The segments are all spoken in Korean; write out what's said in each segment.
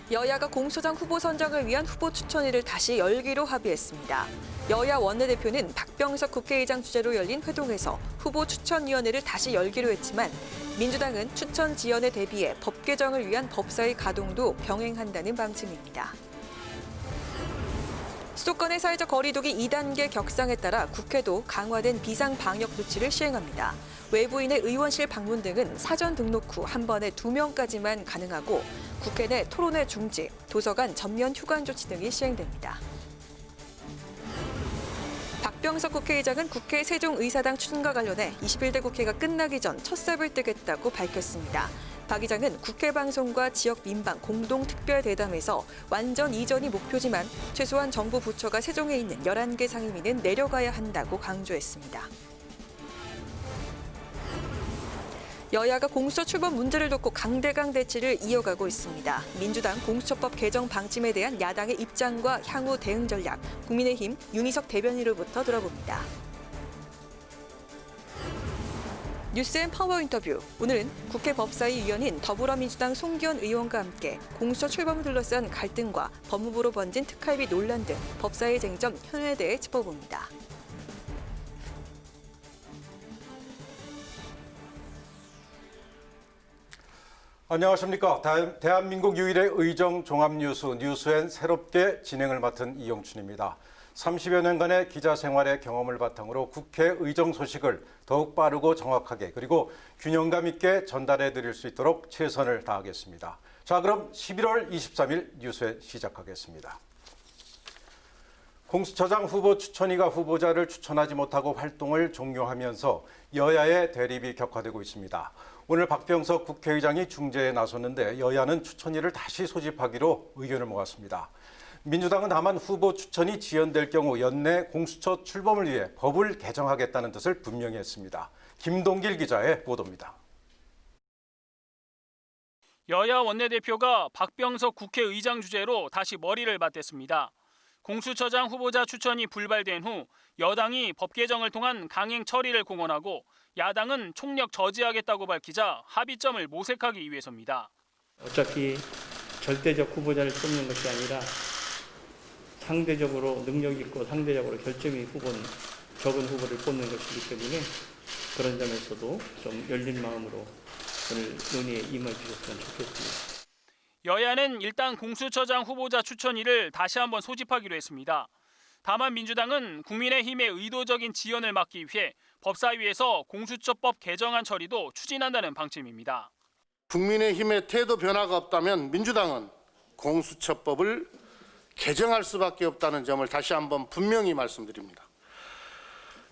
여야가 공수처장 후보 선정을 위한 후보 추천위를 다시 열기로 합의했습니다. 여야 원내대표는 박병석 국회의장 주재로 열린 회동에서 후보 추천위원회를 다시 열기로 했지만 민주당은 추천 지연에 대비해 법 개정을 위한 법사위 가동도 병행한다는 방침입니다. 수도권의 사회적 거리두기 2단계 격상에 따라 국회도 강화된 비상방역 조치를 시행합니다. 외부인의 의원실 방문 등은 사전 등록 후 한 번에 2명까지만 가능하고 국회 내 토론회 중지, 도서관 전면 휴관 조치 등이 시행됩니다. 박병석 국회의장은 국회 세종의사당 추진과 관련해 21대 국회가 끝나기 전 첫삽을 뜨겠다고 밝혔습니다. 박 의장은 국회 방송과 지역 민방 공동특별대담에서 완전 이전이 목표지만 최소한 정부 부처가 세종에 있는 11개 상임위는 내려가야 한다고 강조했습니다. 여야가 공수처 출범 문제를 놓고 강대강 대치를 이어가고 있습니다. 민주당 공수처법 개정 방침에 대한 야당의 입장과 향후 대응 전략, 국민의힘 윤희석 대변인으로부터 들어봅니다. 뉴스앤 파워 인터뷰. 오늘은 국회 법사위 위원인 더불어민주당 송기현 의원과 함께 공수처 출범을 둘러싼 갈등과 법무부로 번진 특활비 논란 등 법사위 쟁점 현안에 대해 짚어봅니다. 안녕하십니까. 대한민국 유일의 의정 종합뉴스 뉴스엔 새롭게 진행을 맡은 이용춘입니다. 30여 년간의 기자 생활의 경험을 바탕으로 국회 의정 소식을 더욱 빠르고 정확하게 그리고 균형감 있게 전달해 드릴 수 있도록 최선을 다하겠습니다. 자, 그럼 11월 23일 뉴스엔 시작하겠습니다. 공수처장 후보 추천위가 후보자를 추천하지 못하고 활동을 종료하면서 여야의 대립이 격화되고 있습니다. 오늘 박병석 국회의장이 중재에 나섰는데 여야는 추천위를 다시 소집하기로 의견을 모았습니다. 민주당은 다만 후보 추천이 지연될 경우 연내 공수처 출범을 위해 법을 개정하겠다는 뜻을 분명히 했습니다. 김동길 기자의 보도입니다. 여야 원내대표가 박병석 국회의장 주재로 다시 머리를 맞댔습니다. 공수처장 후보자 추천이 불발된 후 여당이 법 개정을 통한 강행 처리를 공언하고 야당은 총력 저지하겠다고 밝히자 합의점을 모색하기 위해서입니다. 어차피 절대적 후보자를 뽑는 것이 아니라 상대적으로 능력 있고 상대적으로 결점이 적은 후보를 뽑는 것이기 때문에 그런 점에서도 좀 열린 마음으로 오늘 논의에 임해 주셨으면 좋겠습니다. 여야는 일단 공수처장 후보자 추천위를 다시 한번 소집하기로 했습니다. 다만 민주당은 국민의힘의 의도적인 지연을 막기 위해 법사위에서 공수처법 개정안 처리도 추진한다는 방침입니다. 국민의힘의 태도 변화가 없다면 민주당은 공수처법을 개정할 수밖에 없다는 점을 다시 한번 분명히 말씀드립니다.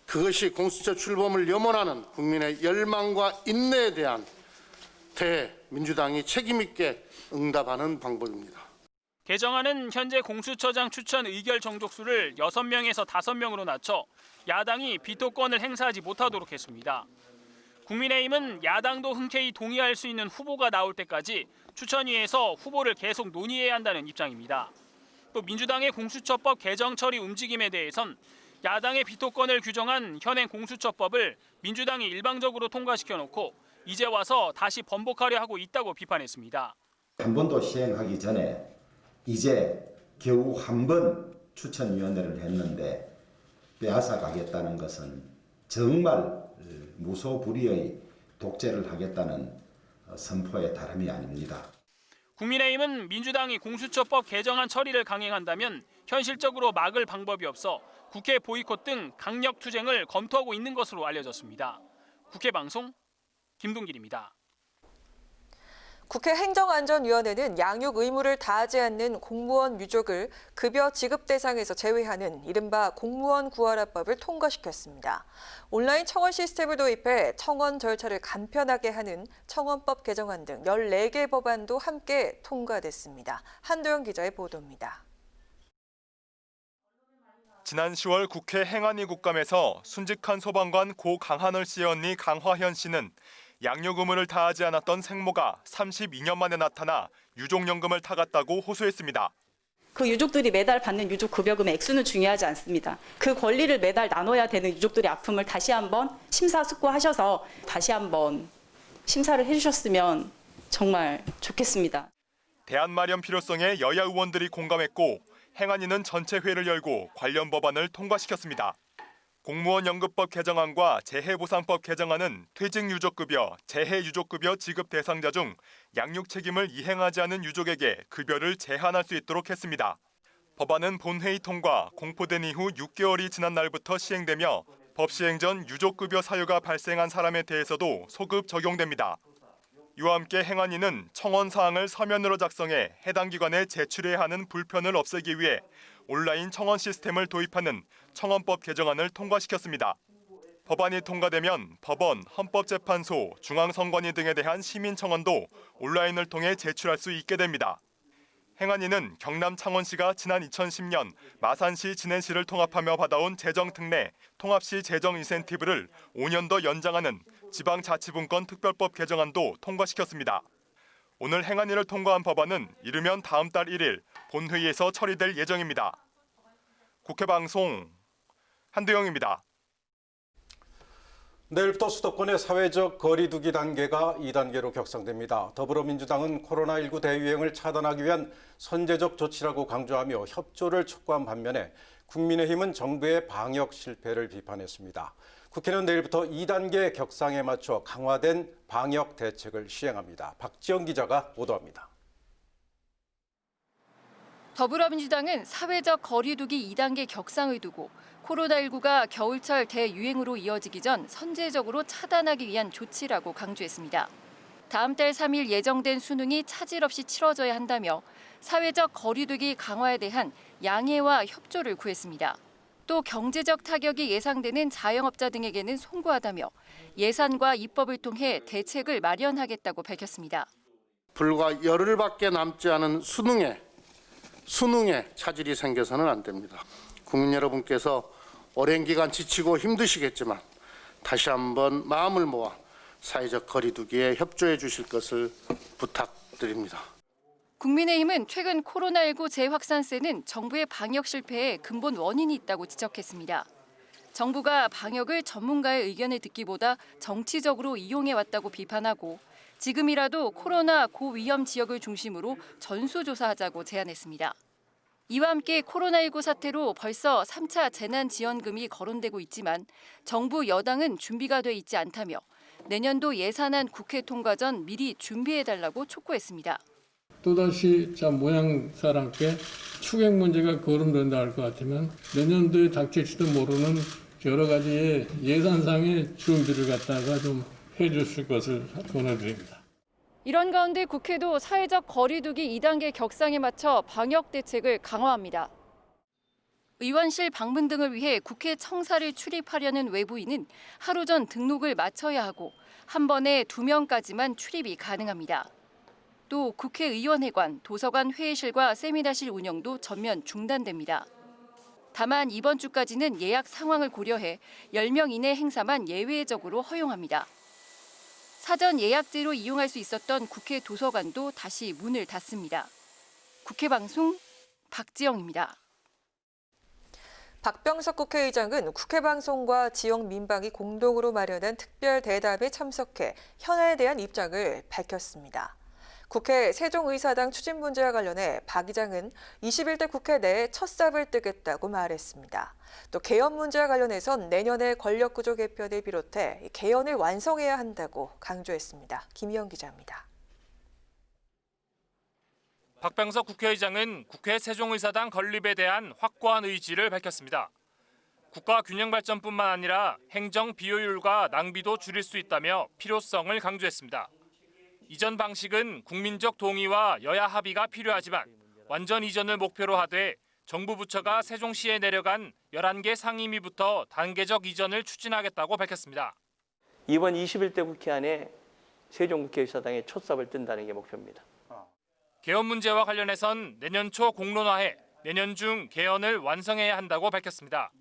그것이 공수처 출범을 염원하는 국민의 열망과 인내에 대한 민주당이 책임 있게 응답하는 방법입니다. 개정안은 현재 공수처장 추천 의결 정족수를 6명에서 5명으로 낮춰 야당이 비토권을 행사하지 못하도록 했습니다. 국민의힘은 야당도 흔쾌히 동의할 수 있는 후보가 나올 때까지 추천위에서 후보를 계속 논의해야 한다는 입장입니다. 또 민주당의 공수처법 개정 처리 움직임에 대해선 야당의 비토권을 규정한 현행 공수처법을 민주당이 일방적으로 통과시켜놓고 이제 와서 다시 번복하려 하고 있다고 비판했습니다. 한 번도 시행하기 전에 이제 겨우 한 번 추천위원회를 했는데 빼앗아 가겠다는 것은 정말 무소불위의 독재를 하겠다는 선포에 다름이 아닙니다. 국민의힘은 민주당이 공수처법 개정안 처리를 강행한다면 현실적으로 막을 방법이 없어 국회 보이콧 등 강력 투쟁을 검토하고 있는 것으로 알려졌습니다. 국회 방송 김동길입니다. 국회 행정안전위원회는 양육 의무를 다하지 않는 공무원 유족을 급여 지급 대상에서 제외하는 이른바 공무원 구하라법을 통과시켰습니다. 온라인 청원 시스템을 도입해 청원 절차를 간편하게 하는 청원법 개정안 등 14개 법안도 함께 통과됐습니다. 한도영 기자의 보도입니다. 지난 10월 국회 행안위 국감에서 순직한 소방관 고 강한월 씨의 언니 강화현 씨는 양육 의무를 다하지 않았던 생모가 32년 만에 나타나 유족연금을 타갔다고 호소했습니다. 그 유족들이 매달 받는 유족급여금의 액수는 중요하지 않습니다. 그 권리를 매달 나눠야 되는 유족들의 아픔을 다시 한번 심사숙고하셔서 다시 한번 심사를 해주셨으면 정말 좋겠습니다. 대안 마련 필요성에 여야 의원들이 공감했고 행안위는 전체 회를 열고 관련 법안을 통과시켰습니다. 공무원 연금법 개정안과 재해보상법 개정안은 퇴직유족급여, 재해유족급여 지급 대상자 중 양육 책임을 이행하지 않은 유족에게 급여를 제한할 수 있도록 했습니다. 법안은 본회의 통과, 공포된 이후 6개월이 지난 날부터 시행되며 법 시행 전 유족급여 사유가 발생한 사람에 대해서도 소급 적용됩니다. 이와 함께 행안위는 청원 사항을 서면으로 작성해 해당 기관에 제출해야 하는 불편을 없애기 위해 온라인 청원 시스템을 도입하는 청원법 개정안을 통과시켰습니다. 법안이 통과되면 법원, 헌법재판소, 중앙선관위 등에 대한 시민 청원도 온라인을 통해 제출할 수 있게 됩니다. 행안위는 경남 창원시가 지난 2010년 마산시, 진해시를 통합하며 받아온 재정특례, 통합시 재정 인센티브를 5년 더 연장하는 지방자치분권 특별법 개정안도 통과시켰습니다. 오늘 행안위를 통과한 법안은 이르면 다음 달 1일 본회의에서 처리될 예정입니다. 국회방송 한두영입니다. 내일부터 수도권의 사회적 거리 두기 단계가 2단계로 격상됩니다. 더불어민주당은 코로나19 대유행을 차단하기 위한 선제적 조치라고 강조하며 협조를 촉구한 반면에 국민의힘은 정부의 방역 실패를 비판했습니다. 국회는 내일부터 2단계 격상에 맞춰 강화된 방역 대책을 시행합니다. 박지영 기자가 보도합니다. 더불어민주당은 사회적 거리 두기 2단계 격상을 두고 코로나19가 겨울철 대유행으로 이어지기 전 선제적으로 차단하기 위한 조치라고 강조했습니다. 다음 달 3일 예정된 수능이 차질 없이 치러져야 한다며 사회적 거리 두기 강화에 대한 양해와 협조를 구했습니다. 또 경제적 타격이 예상되는 자영업자 등에게는 송구하다며 예산과 입법을 통해 대책을 마련하겠다고 밝혔습니다. 불과 열흘밖에 남지 않은 수능에 차질이 생겨서는 안 됩니다. 국민 여러분께서 오랜 기간 지치고 힘드시겠지만 다시 한번 마음을 모아 사회적 거리 두기에 협조해 주실 것을 부탁드립니다. 국민의힘은 최근 코로나19 재확산세는 정부의 방역 실패에 근본 원인이 있다고 지적했습니다. 정부가 방역을 전문가의 의견을 듣기보다 정치적으로 이용해왔다고 비판하고 지금이라도 코로나 고위험 지역을 중심으로 전수조사하자고 제안했습니다. 이와 함께 코로나19 사태로 벌써 3차 재난지원금이 거론되고 있지만 정부 여당은 준비가 돼 있지 않다며 내년도 예산안 국회 통과 전 미리 준비해달라고 촉구했습니다. 또다시 모양사랑께 추경 문제가 거론된다 할 것 같으면 내년도에 닥칠지도 모르는 여러 가지의 예산상의 준비를 갖다가 좀 해주실 것을 권해드립니다. 이런 가운데 국회도 사회적 거리 두기 2단계 격상에 맞춰 방역 대책을 강화합니다. 의원실 방문 등을 위해 국회 청사를 출입하려는 외부인은 하루 전 등록을 마쳐야 하고 한 번에 2명까지만 출입이 가능합니다. 또 국회의원회관, 도서관 회의실과 세미나실 운영도 전면 중단됩니다. 다만 이번 주까지는 예약 상황을 고려해 10명 이내 행사만 예외적으로 허용합니다. 사전 예약제로 이용할 수 있었던 국회 도서관도 다시 문을 닫습니다. 국회 방송 박지영입니다. 박병석 국회의장은 국회 방송과 지역 민방위 공동으로 마련한 특별 대담에 참석해 현안에 대한 입장을 밝혔습니다. 국회 세종의사당 추진 문제와 관련해 박 의장은 21대 국회 내에 첫 삽을 뜨겠다고 말했습니다. 또 개헌 문제와 관련해선 내년에 권력구조 개편을 비롯해 개헌을 완성해야 한다고 강조했습니다. 김희영 기자입니다. 박병석 국회의장은 국회 세종의사당 건립에 대한 확고한 의지를 밝혔습니다. 국가 균형 발전뿐만 아니라 행정 비효율과 낭비도 줄일 수 있다며 필요성을 강조했습니다. 이전 방식은 국민적 동의와 여야 합의가 필요하지만 완전 이전을 목표로 하되 정부 부처가 세종시에 내려간 11개 상임위부터 단계적 이전을 추진하겠다고 밝혔습니다. 이번 21대 국회 안에 세종국회의사당에 첫 삽을 뜬다는 게 목표입니다. 개헌 문제와 관련해선 내년 초 공론화해 내년 중 개헌을 완성해야 한다고 밝혔습니다.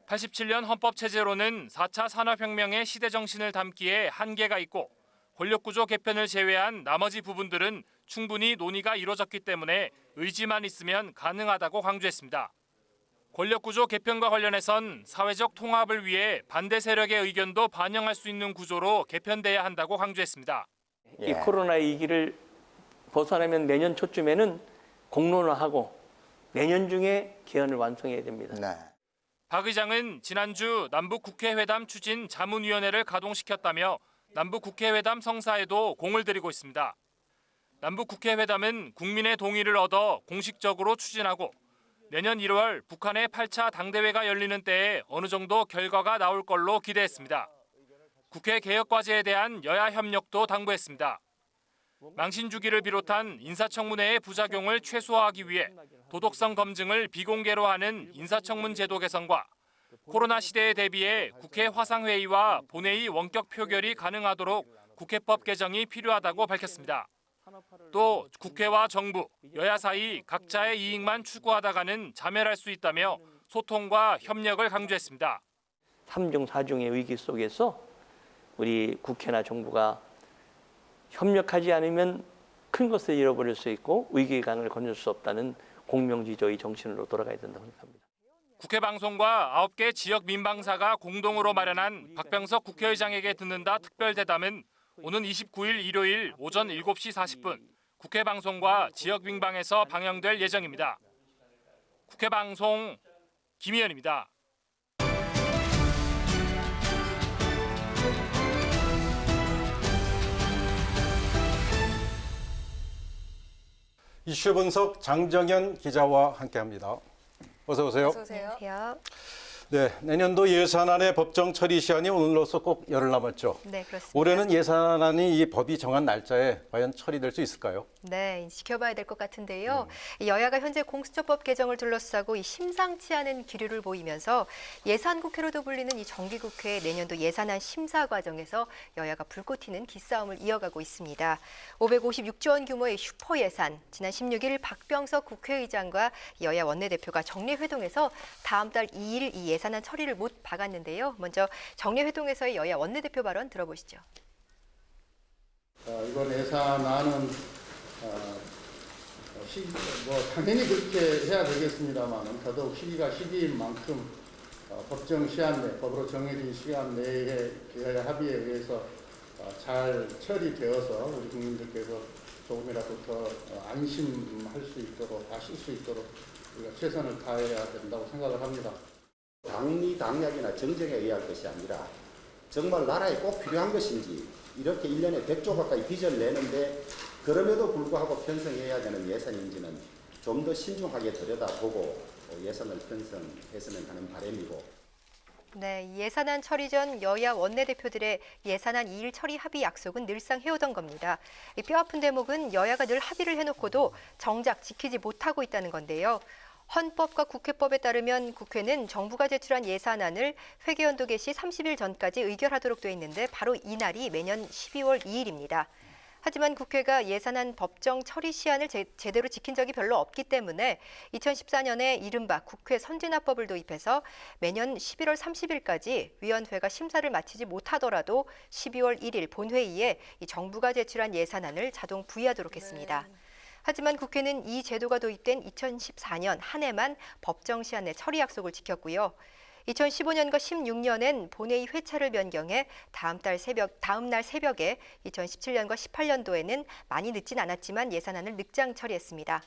87년 헌법 체제로는 4차 산업혁명의 시대 정신을 담기에 한계가 있고 권력구조 개편을 제외한 나머지 부분들은 충분히 논의가 이루어졌기 때문에 의지만 있으면 가능하다고 강조했습니다. 권력구조 개편과 관련해선 사회적 통합을 위해 반대 세력의 의견도 반영할 수 있는 구조로 개편돼야 한다고 강조했습니다. 이 코로나 위기를 벗어나면 내년 초쯤에는 공론화하고 내년 중에 개헌을 완성해야 됩니다. 네. 박 의장은 지난주 남북국회회담 추진 자문위원회를 가동시켰다며 남북국회회담 성사에도 공을 들이고 있습니다. 남북국회회담은 국민의 동의를 얻어 공식적으로 추진하고 내년 1월 북한의 8차 당대회가 열리는 때에 어느 정도 결과가 나올 걸로 기대했습니다. 국회 개혁 과제에 대한 여야 협력도 당부했습니다. 망신 주기를 비롯한 인사청문회의 부작용을 최소화하기 위해 도덕성 검증을 비공개로 하는 인사청문 제도 개선과 코로나 시대에 대비해 국회 화상회의와 본회의 원격 표결이 가능하도록 국회법 개정이 필요하다고 밝혔습니다. 또 국회와 정부, 여야 사이 각자의 이익만 추구하다가는 자멸할 수 있다며 소통과 협력을 강조했습니다. 3중 4중의 위기 속에서 우리 국회나 정부가 협력하지 않으면 큰 것을 잃어버릴 수 있고 위기감을 건질 수 없다는 공명지조의 정신으로 돌아가야 된다고 생각합니다. 국회 방송과 9개 지역 민방사가 공동으로 마련한 박병석 국회의장에게 듣는다 특별대담은 오는 29일 일요일 오전 7시 40분 국회 방송과 지역 민방에서 방영될 예정입니다. 국회 방송 김희연입니다. 이슈 분석 장정현 기자와 함께합니다. 어서 오세요. 어서 오세요. 네, 내년도 예산안의 법정 처리 시한이 오늘로서 꼭 열흘 남았죠. 네, 그렇습니다. 올해는 예산안이 이 법이 정한 날짜에 과연 처리될 수 있을까요? 네, 지켜봐야 될 것 같은데요. 여야가 현재 공수처법 개정을 둘러싸고 이 심상치 않은 기류를 보이면서 예산국회로도 불리는 이 정기국회 내년도 예산안 심사 과정에서 여야가 불꽃 튀는 기싸움을 이어가고 있습니다. 556조 원 규모의 슈퍼 예산, 지난 16일 박병석 국회의장과 여야 원내대표가 정례회동에서 다음 달 2일 이 예산안 처리를 못 박았는데요. 먼저 정례회동에서의 여야 원내대표 발언 들어보시죠. 이번 예산안은 당연히 그렇게 해야 되겠습니다만 더더욱 시기가 시기인 만큼 법정 시한 내, 법으로 정해진 시간 내에 여야 합의에 의해서 잘 처리되어서 우리 국민들께서 조금이라도 더 안심할 수 있도록 아실 수 있도록 우리가 최선을 다해야 된다고 생각을 합니다. 당리당략이나 정쟁에 의할 것이 아니라 정말 나라에 꼭 필요한 것인지 이렇게 1년에 100조 가까이 빚을 내는데 그럼에도 불구하고 편성해야 되는 예산인지는 좀 더 신중하게 들여다보고 예산을 편성했으면 하는 바람이고. 네, 예산안 처리 전 여야 원내대표들의 예산안 2일 처리 합의 약속은 늘상 해오던 겁니다. 이 뼈아픈 대목은 여야가 늘 합의를 해놓고도 정작 지키지 못하고 있다는 건데요. 헌법과 국회법에 따르면 국회는 정부가 제출한 예산안을 회계연도 개시 30일 전까지 의결하도록 돼 있는데 바로 이날이 매년 12월 2일입니다. 하지만 국회가 예산안 법정 처리 시한을 제대로 지킨 적이 별로 없기 때문에 2014년에 이른바 국회 선진화법을 도입해서 매년 11월 30일까지 위원회가 심사를 마치지 못하더라도 12월 1일 본회의에 이 정부가 제출한 예산안을 자동 부의하도록 했습니다. 하지만 국회는 이 제도가 도입된 2014년 한 해만 법정 시한 내 처리 약속을 지켰고요. 2015년과 16년엔 본회의 회차를 변경해 다음 날 새벽에 2017년과 18년도에는 많이 늦진 않았지만 예산안을 늦장 처리했습니다.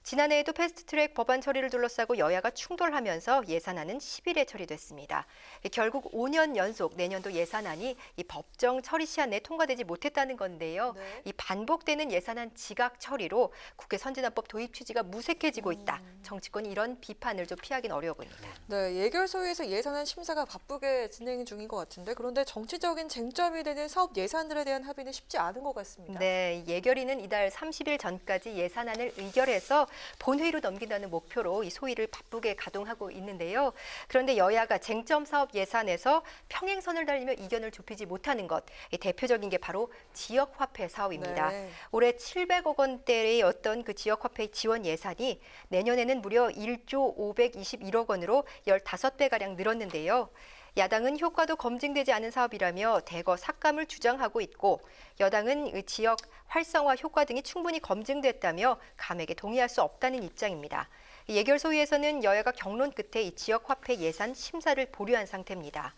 지난해에도 패스트트랙 법안 처리를 둘러싸고 여야가 충돌하면서 예산안은 10일에 처리됐습니다. 결국 5년 연속 내년도 예산안이 이 법정 처리 시한 내에 통과되지 못했다는 건데요. 네. 이 반복되는 예산안 지각 처리로 국회 선진화법 도입 취지가 무색해지고 있다. 정치권이 이런 비판을 좀 피하기는 어려워 보입니다. 네, 예결소에서 예산안 심사가 바쁘게 진행 중인 것 같은데 그런데 정치적인 쟁점이 되는 사업 예산들에 대한 합의는 쉽지 않은 것 같습니다. 네, 예결위는 이달 30일 전까지 예산안을 의결해서 본회의로 넘긴다는 목표로 이 소위를 바쁘게 가동하고 있는데요. 그런데 여야가 쟁점 사업 예산에서 평행선을 달리며 이견을 좁히지 못하는 것, 대표적인 게 바로 지역화폐 사업입니다. 네. 올해 700억 원대의 어떤 그 지역화폐 지원 예산이 내년에는 무려 1조 521억 원으로 15배가량 늘었는데요. 야당은 효과도 검증되지 않은 사업이라며 대거 삭감을 주장하고 있고 여당은 지역 활성화 효과 등이 충분히 검증됐다며 감액에 동의할 수 없다는 입장입니다. 예결소위에서는 여야가 경론 끝에 이 지역화폐 예산 심사를 보류한 상태입니다.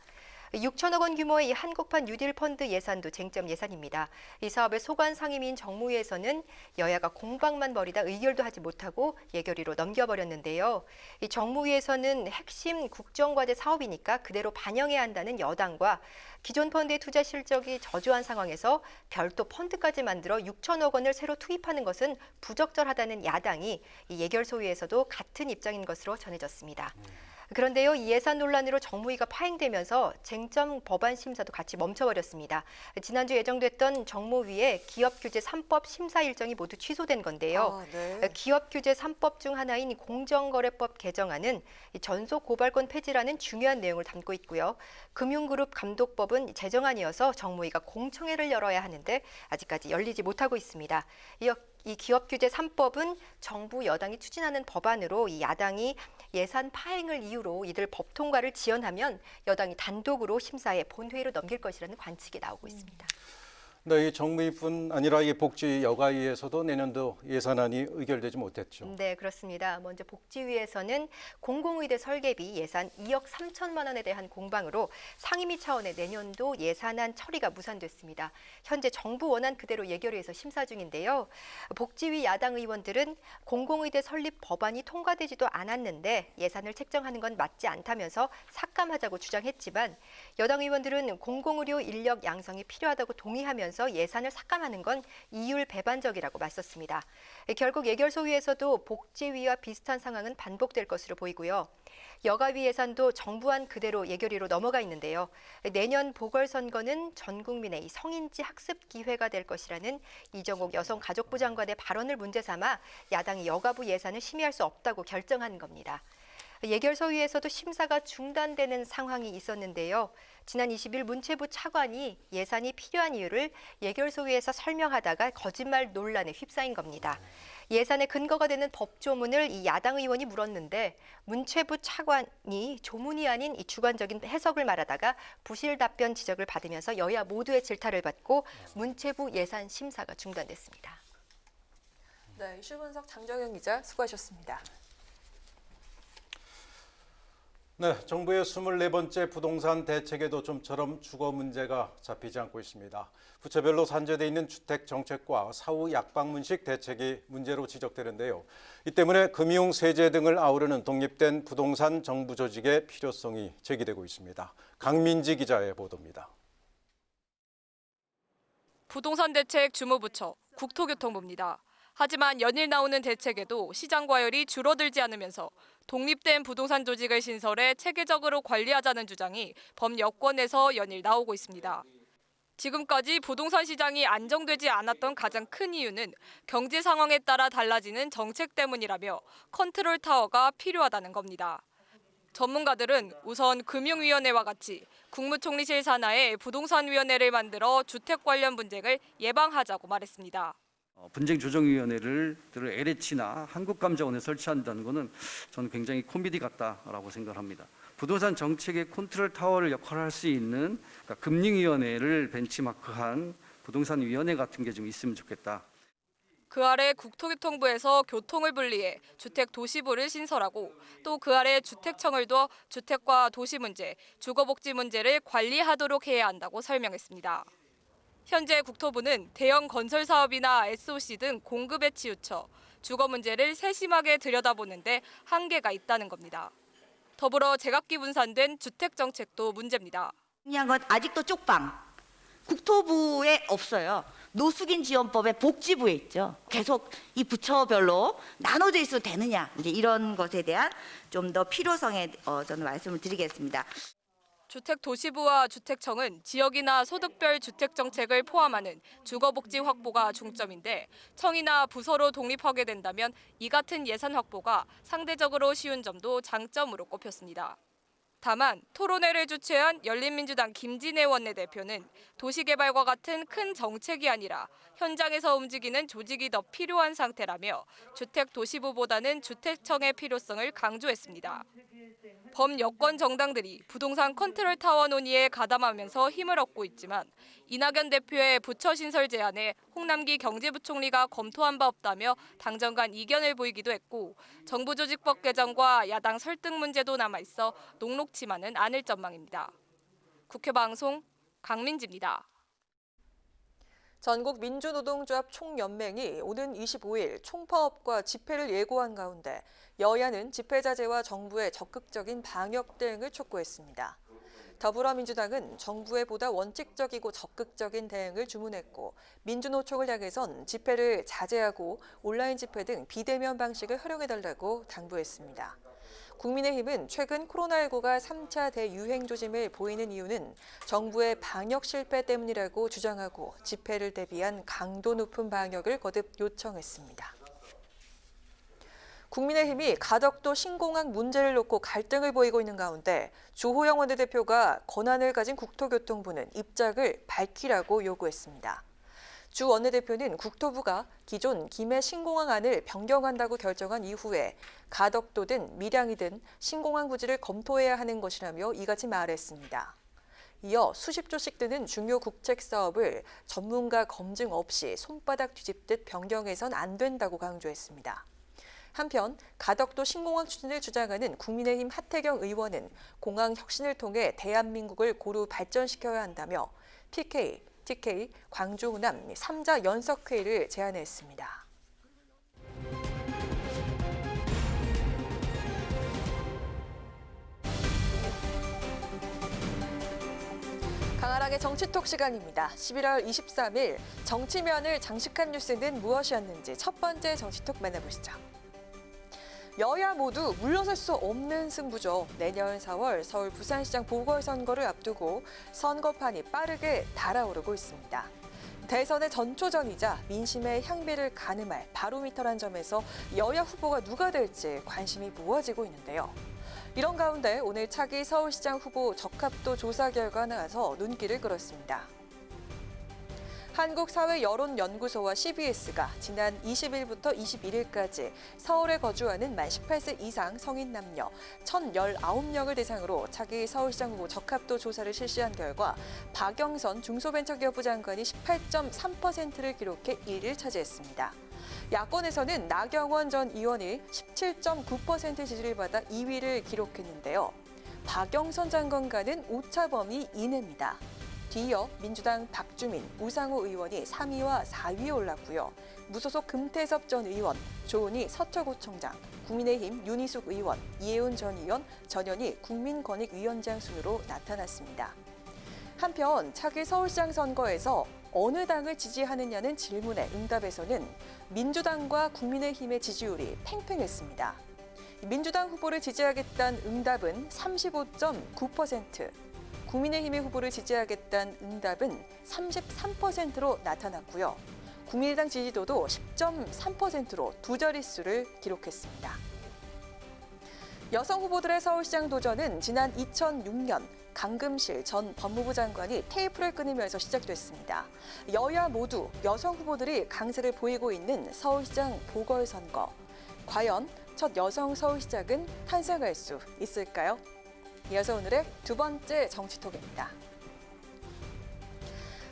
6천억 원 규모의 이 한국판 뉴딜 펀드 예산도 쟁점 예산입니다. 이 사업의 소관 상임위인 정무위에서는 여야가 공방만 벌이다 의결도 하지 못하고 예결위로 넘겨버렸는데요. 이 정무위에서는 핵심 국정과제 사업이니까 그대로 반영해야 한다는 여당과 기존 펀드의 투자 실적이 저조한 상황에서 별도 펀드까지 만들어 6천억 원을 새로 투입하는 것은 부적절하다는 야당이 이 예결소위에서도 같은 입장인 것으로 전해졌습니다. 그런데요, 이 예산 논란으로 정무위가 파행되면서 쟁점 법안 심사도 같이 멈춰버렸습니다. 지난주 예정됐던 정무위의 기업규제 3법 심사 일정이 모두 취소된 건데요. 기업규제 3법 중 하나인 공정거래법 개정안은 전속 고발권 폐지라는 중요한 내용을 담고 있고요. 금융그룹 감독법은 재정안이어서 정무위가 공청회를 열어야 하는데 아직까지 열리지 못하고 있습니다. 이 기업규제 3법은 정부 여당이 추진하는 법안으로 이 야당이 예산 파행을 이유로 이들 법 통과를 지연하면 여당이 단독으로 심사에 본회의로 넘길 것이라는 관측이 나오고 있습니다. 네, 이 정무위뿐 아니라 이 복지 여가위에서도 내년도 예산안이 의결되지 못했죠. 네, 그렇습니다. 먼저 복지위에서는 공공의대 설계비 예산 2억 3천만 원에 대한 공방으로 상임위 차원의 내년도 예산안 처리가 무산됐습니다. 현재 정부 원안 그대로 예결위에서 심사 중인데요. 복지위 야당 의원들은 공공의대 설립 법안이 통과되지도 않았는데 예산을 책정하는 건 맞지 않다면서 삭감하자고 주장했지만 여당 의원들은 공공의료 인력 양성이 필요하다고 동의하면서 예산을 삭감하는 건 이율 배반적이라고 맞섰습니다. 결국 예결소위에서도 복지위와 비슷한 상황은 반복될 것으로 보이고요. 여가위 예산도 정부안 그대로 예결위로 넘어가 있는데요. 내년 보궐선거는 전 국민의 성인지 학습 기회가 될 것이라는 이정옥 여성가족부 장관의 발언을 문제 삼아 야당이 여가부 예산을 심의할 수 없다고 결정한 겁니다. 예결소위에서도 심사가 중단되는 상황이 있었는데요. 지난 20일 문체부 차관이 예산이 필요한 이유를 예결소위에서 설명하다가 거짓말 논란에 휩싸인 겁니다. 예산의 근거가 되는 법조문을 이 야당 의원이 물었는데 문체부 차관이 조문이 아닌 이 주관적인 해석을 말하다가 부실 답변 지적을 받으면서 여야 모두의 질타를 받고 문체부 예산 심사가 중단됐습니다. 네, 이슈 분석 장정현 기자 수고하셨습니다. 네, 정부의 24번째 부동산 대책에도 좀처럼 주거 문제가 잡히지 않고 있습니다. 부처별로 산재돼 있는 주택 정책과 사후 약방문식 대책이 문제로 지적되는데요. 이 때문에 금융, 세제 등을 아우르는 독립된 부동산 정부 조직의 필요성이 제기되고 있습니다. 강민지 기자의 보도입니다. 부동산 대책 주무부처 국토교통부입니다. 하지만 연일 나오는 대책에도 시장 과열이 줄어들지 않으면서 독립된 부동산 조직을 신설해 체계적으로 관리하자는 주장이 범여권에서 연일 나오고 있습니다. 지금까지 부동산 시장이 안정되지 않았던 가장 큰 이유는 경제 상황에 따라 달라지는 정책 때문이라며 컨트롤 타워가 필요하다는 겁니다. 전문가들은 우선 금융위원회와 같이 국무총리실 산하에 부동산위원회를 만들어 주택 관련 분쟁을 예방하자고 말했습니다. 분쟁조정위원회를 LH나 한국감정원에 설치한다는 것은 저는 굉장히 코미디 같다라고 생각합니다. 부동산 정책의 컨트롤 타워를 역할을 할 수 있는 그러니까 금융위원회를 벤치마크한 부동산위원회 같은 게 좀 있으면 좋겠다. 그 아래 국토교통부에서 교통을 분리해 주택도시부를 신설하고 또 그 아래 주택청을 둬 주택과 도시 문제, 주거복지 문제를 관리하도록 해야 한다고 설명했습니다. 현재 국토부는 대형 건설 사업이나 SOC 등 공급에 치우쳐 주거 문제를 세심하게 들여다보는데 한계가 있다는 겁니다. 더불어 제각기 분산된 주택 정책도 문제입니다. 중요한 건 아직도 쪽방. 국토부에 없어요. 노숙인 지원법에 복지부에 있죠. 계속 이 부처별로 나눠져 있어도 되느냐. 이제 이런 것에 대한 좀 더 필요성에 저는 말씀을 드리겠습니다. 주택도시부와 주택청은 지역이나 소득별 주택정책을 포함하는 주거복지 확보가 중점인데 청이나 부서로 독립하게 된다면 이 같은 예산 확보가 상대적으로 쉬운 점도 장점으로 꼽혔습니다. 다만 토론회를 주최한 열린민주당 김진애 원내대표는 도시개발과 같은 큰 정책이 아니라 현장에서 움직이는 조직이 더 필요한 상태라며 주택도시부보다는 주택청의 필요성을 강조했습니다. 범여권 정당들이 부동산 컨트롤 타워 논의에 가담하면서 힘을 얻고 있지만 이낙연 대표의 부처 신설 제안에 홍남기 경제부총리가 검토한 바 없다며 당정 간 이견을 보이기도 했고 정부 조직법 개정과 야당 설득 문제도 남아있어 녹록치만은 않을 전망입니다. 국회 방송 강민지입니다. 전국 민주노동조합 총연맹이 오는 25일 총파업과 집회를 예고한 가운데 여야는 집회 자제와 정부의 적극적인 방역 대응을 촉구했습니다. 더불어민주당은 정부의 보다 원칙적이고 적극적인 대응을 주문했고 민주노총을 향해선 집회를 자제하고 온라인 집회 등 비대면 방식을 활용해달라고 당부했습니다. 국민의힘은 최근 코로나19가 3차 대유행 조짐을 보이는 이유는 정부의 방역 실패 때문이라고 주장하고 집회를 대비한 강도 높은 방역을 거듭 요청했습니다. 국민의힘이 가덕도 신공항 문제를 놓고 갈등을 보이고 있는 가운데 주호영 원내대표가 권한을 가진 국토교통부는 입장을 밝히라고 요구했습니다. 주 원내대표는 국토부가 기존 김해 신공항안을 변경한다고 결정한 이후에 가덕도든 밀양이든 신공항 부지를 검토해야 하는 것이라며 이같이 말했습니다. 이어 수십 조씩 드는 중요 국책 사업을 전문가 검증 없이 손바닥 뒤집듯 변경해선 안 된다고 강조했습니다. 한편 가덕도 신공항 추진을 주장하는 국민의힘 하태경 의원은 공항 혁신을 통해 대한민국을 고루 발전시켜야 한다며 PK, TK, 광주, 호남 3자 연석회의를 제안했습니다. 강하락의 정치톡 시간입니다. 11월 23일 정치면을 장식한 뉴스는 무엇이었는지 첫 번째 정치톡 만나보시죠. 여야 모두 물러설 수 없는 승부죠. 내년 4월 서울 부산시장 보궐선거를 앞두고 선거판이 빠르게 달아오르고 있습니다. 대선의 전초전이자 민심의 향비를 가늠할 바로미터란 점에서 여야 후보가 누가 될지 관심이 모아지고 있는데요. 이런 가운데 오늘 차기 서울시장 후보 적합도 조사 결과가 나와서 눈길을 끌었습니다. 한국사회여론연구소와 CBS가 지난 20일부터 21일까지 서울에 거주하는 만 18세 이상 성인 남녀 1,019명을 대상으로 차기 서울시장 후보 적합도 조사를 실시한 결과 박영선 중소벤처기업부 장관이 18.3%를 기록해 1위를 차지했습니다. 야권에서는 나경원 전 의원이 17.9% 지지를 받아 2위를 기록했는데요. 박영선 장관과는 오차범위 이내입니다. 뒤이어 민주당 박주민, 우상호 의원이 3위와 4위에 올랐고요. 무소속 금태섭 전 의원, 조은희 서초구청장, 국민의힘 윤희숙 의원, 이혜훈 전 의원, 전현희 국민권익위원장 순으로 나타났습니다. 한편 차기 서울시장 선거에서 어느 당을 지지하느냐는 질문의 응답에서는 민주당과 국민의힘의 지지율이 팽팽했습니다. 민주당 후보를 지지하겠다는 응답은 35.9%, 국민의힘의 후보를 지지하겠다는 응답은 33%로 나타났고요. 국민의당 지지도도 10.3%로 두 자릿수를 기록했습니다. 여성 후보들의 서울시장 도전은 지난 2006년 강금실 전 법무부 장관이 테이프를 끊으면서 시작됐습니다. 여야 모두 여성 후보들이 강세를 보이고 있는 서울시장 보궐선거. 과연 첫 여성 서울시장은 탄생할 수 있을까요? 이어서 오늘의 두 번째 정치톡입니다.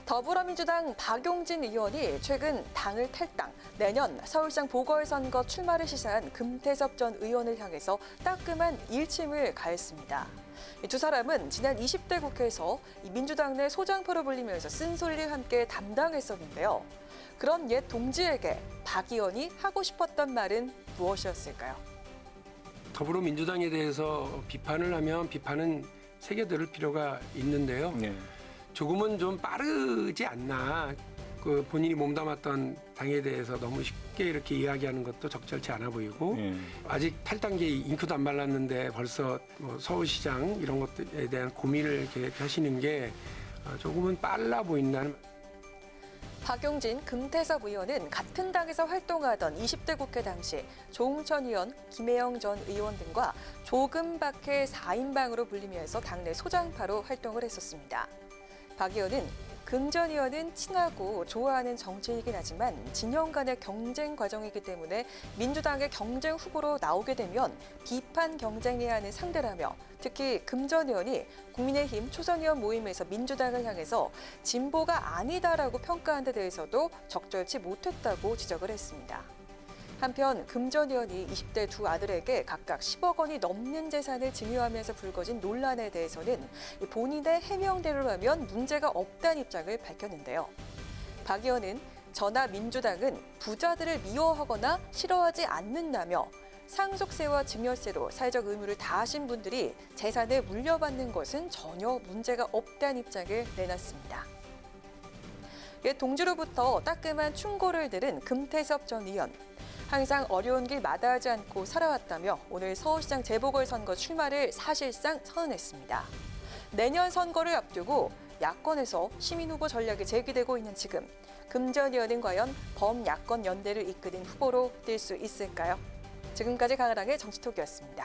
더불어민주당 박용진 의원이 최근 당을 탈당, 내년 서울시장 보궐선거 출마를 시사한 금태섭 전 의원을 향해서 따끔한 일침을 가했습니다. 두 사람은 지난 20대 국회에서 민주당 내 소장표로 불리면서 쓴소리를 함께 담당했었는데요. 그런 옛 동지에게 박 의원이 하고 싶었던 말은 무엇이었을까요? 더불어민주당에 대해서 비판을 하면 비판은 새겨들을 필요가 있는데요. 조금은 좀 빠르지 않나. 그 본인이 몸담았던 당에 대해서 너무 쉽게 이렇게 이야기하는 것도 적절치 않아 보이고 아직 탈당계 잉크도 안 발랐는데 벌써 뭐 서울시장 이런 것들에 대한 고민을 계획하시는 게 조금은 빨라 보인다는. 박용진, 금태섭 의원은 같은 당에서 활동하던 20대 국회 당시 조응천 의원, 김혜영 전 의원 등과 조금박해 4인방으로 불리면서 당내 소장파로 활동을 했었습니다. 박 의원은 금 전 의원은 친하고 좋아하는 정치인이긴 하지만 진영 간의 경쟁 과정이기 때문에 민주당의 경쟁 후보로 나오게 되면 비판 경쟁해야 하는 상대라며 특히 금 전 의원이 국민의힘 초선 의원 모임에서 민주당을 향해서 진보가 아니다라고 평가한 데 대해서도 적절치 못했다고 지적을 했습니다. 한편 금 전 의원이 20대 두 아들에게 각각 10억 원이 넘는 재산을 증여하면서 불거진 논란에 대해서는 본인의 해명대로라면 문제가 없다는 입장을 밝혔는데요. 박 의원은 저나 민주당은 부자들을 미워하거나 싫어하지 않는다며 상속세와 증여세로 사회적 의무를 다하신 분들이 재산을 물려받는 것은 전혀 문제가 없다는 입장을 내놨습니다. 동주로부터 따끔한 충고를 들은 금태섭 전 의원. 항상 어려운 길 마다하지 않고 살아왔다며 오늘 서울시장 재보궐선거 출마를 사실상 선언했습니다. 내년 선거를 앞두고 야권에서 시민후보 전략이 제기되고 있는 지금 금 전 의원은 과연 범야권 연대를 이끄는 후보로 뛸 수 있을까요? 지금까지 강하랑의 정치톡이었습니다.